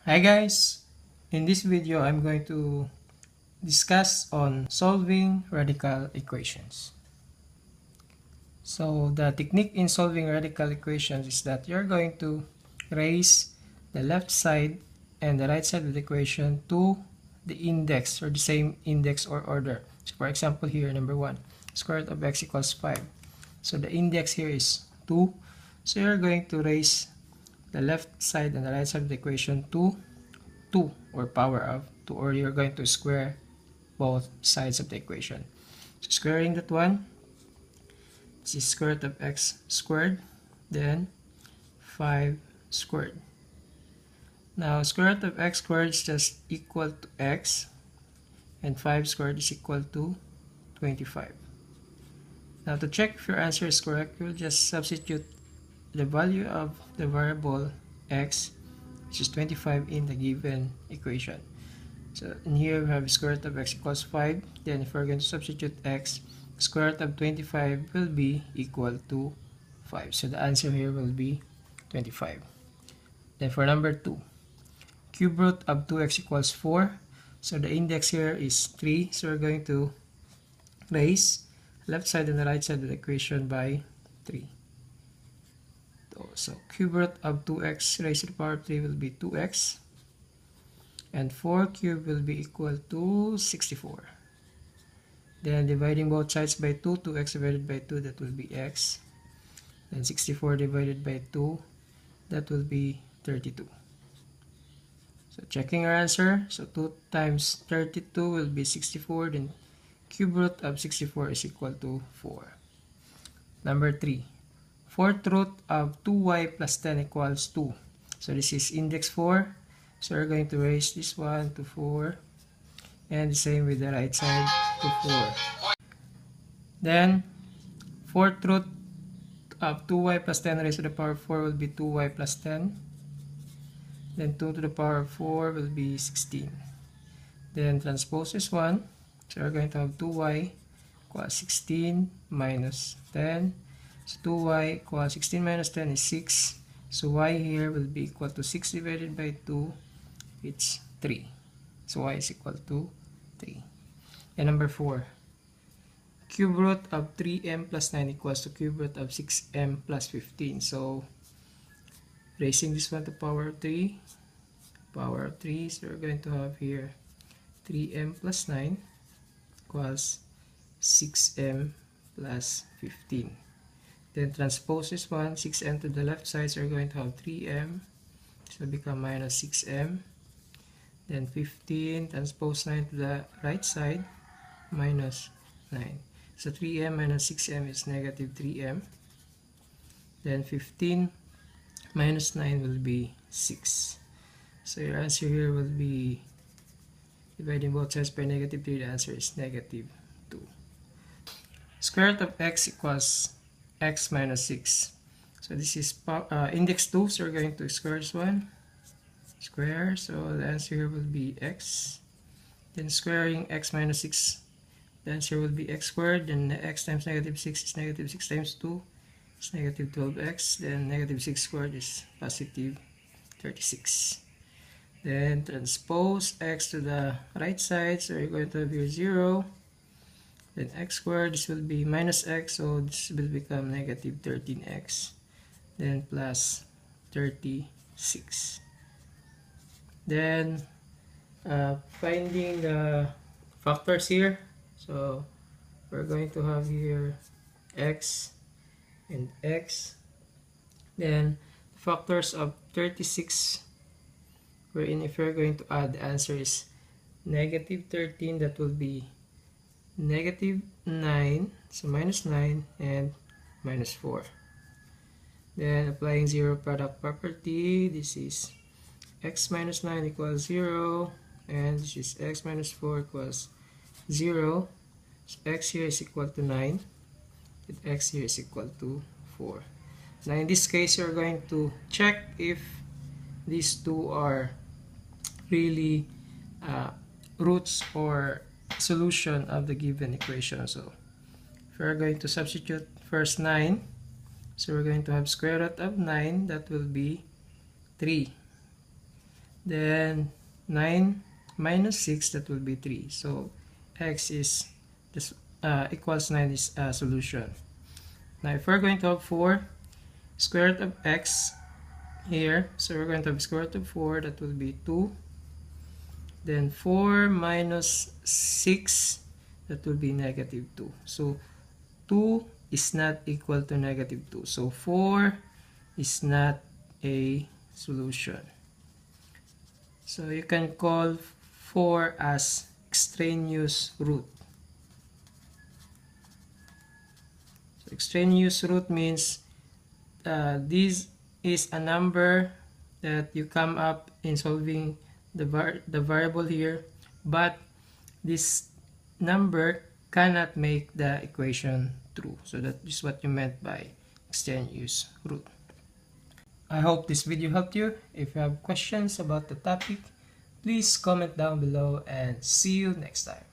Hi guys, in this video I'm going to discuss on solving radical equations. So the technique in solving radical equations is that you're going to raise the left side and the right side of the equation to the index or the same index or order. So for example here, number 1, square root of x equals 5. So the index here is 2. So you're going to raise the left side and the right side of the equation to 2 or power of 2, or you're going to square both sides of the equation. So squaring that one, this is square root of x squared, then 5 squared. Now square root of x squared is just equal to x, and 5 squared is equal to 25. Now to check if your answer is correct, you'll just substitute the value of the variable x, which is 25, in the given equation. So in here we have square root of x equals 5. Then if we're going to substitute x, square root of 25 will be equal to 5. So the answer here will be 25. Then for number 2, cube root of 2x equals 4. So the index here is 3. So we're going to raise left side and the right side of the equation by 3. So cube root of 2x raised to the power of 3 will be 2x. And 4 cubed will be equal to 64. Then dividing both sides by 2, 2x divided by 2, that will be x. Then 64 divided by 2, that will be 32. So checking our answer, so 2 times 32 will be 64, then cube root of 64 is equal to 4. Number 3, fourth root of 2y plus 10 equals 2. So this is index 4. So we're going to raise this one to 4, and the same with the right side to 4. Then fourth root of 2y plus 10 raised to the power of 4 will be 2y plus 10. Then 2 to the power of 4 will be 16. Then transpose this one. So we're going to have 2y equals 16 minus 10. So 2y equals 16 minus 10 is 6. So y here will be equal to 6 divided by 2. It's 3. So y is equal to 3. And number 4, cube root of 3m plus 9 equals to cube root of 6m plus 15. So raising this one to power of 3, so we're going to have here 3m plus 9 equals 6m plus 15. Then transpose this one, 6m to the left side, so we're going to have 3m, so become minus 6m. Then 15 transpose 9 to the right side, minus 9. So 3m minus 6m is negative 3m. Then 15 minus 9 will be 6. So your answer here will be, dividing both sides by negative 3, the answer is negative 2. Square root of x equals x minus 6. So this is index 2, so we're going to square this one. Square, so the answer here will be x. Then squaring x minus 6, the answer will be x squared. Then x times negative 6 is negative 6 times 2, it's negative 12x. Then negative 6 squared is positive 36. Then transpose x to the right side, so you're going to have here 0. Then x squared, this will be minus x, so this will become negative 13x. Then plus 36. Then finding the factors here, so we're going to have here x and x. Then factors of 36, wherein if you're going to add, the answer is negative 13, that will be negative 9, so minus 9 and minus 4. Then applying zero product property, this is x minus 9 equals 0, and this is x minus 4 equals 0. So x here is equal to 9, and x here is equal to 4. Now in this case, you're going to check if these two are really roots or solution of the given equation. So if we're going to substitute first 9, so we're going to have square root of 9, that will be 3. Then 9 minus 6, that will be 3. So x is this equals 9 is a solution. Now if we're going to have 4 square root of x here, so we're going to have square root of 4, that will be 2. Then 4 minus 6, that will be negative 2. So 2 is not equal to negative 2. So 4 is not a solution. So you can call 4 as extraneous root. So extraneous root means this is a number that you come up in solving the variable here, but this number cannot make the equation true. So that is what you meant by extraneous root. I hope this video helped you. If you have questions about the topic, please comment down below, and see you next time.